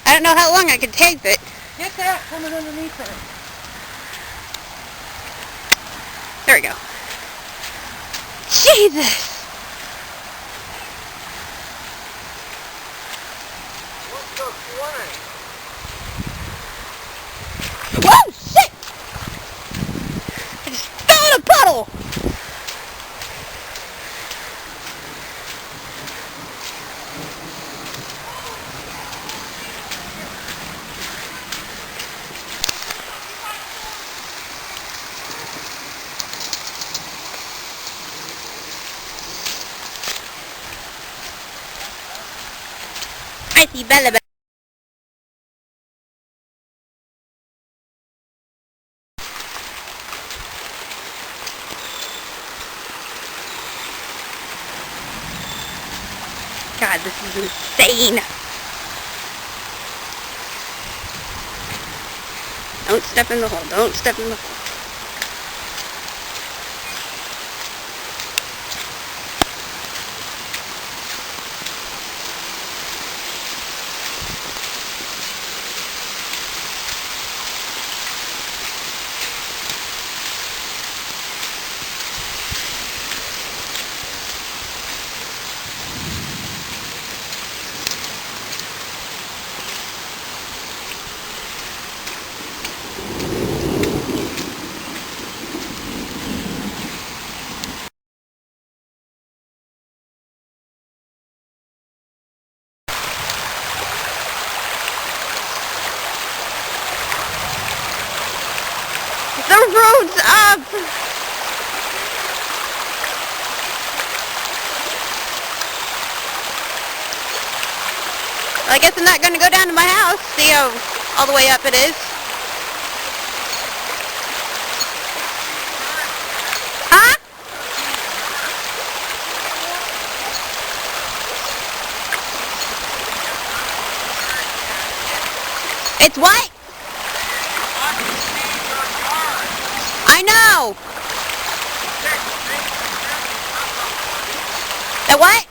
I don't know how long I could take it. Get that coming underneath her. There we go. Jesus! What's so funny? Whoa! Shit! I just fell in a puddle! I see Bella. God, this is insane. Don't step in the hole. Don't step in the hole. The road's up! Well, I guess I'm not going to go down to my house, see how all the way up it is. Huh? It's what? I know! The what?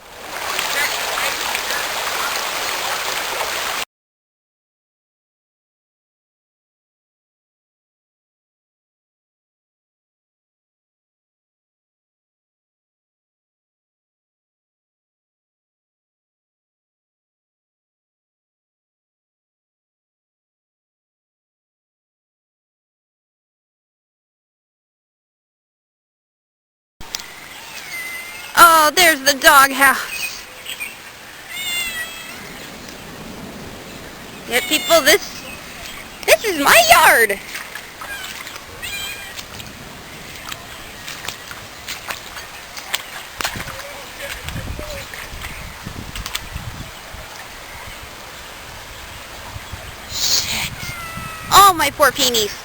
Oh, there's the doghouse. Yeah, people, this is my yard. Shit. Oh, my poor peonies.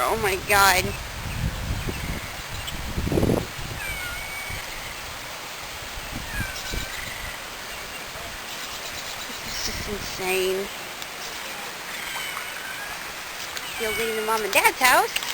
Oh my God. This is just insane. Still leaving the mom and dad's house.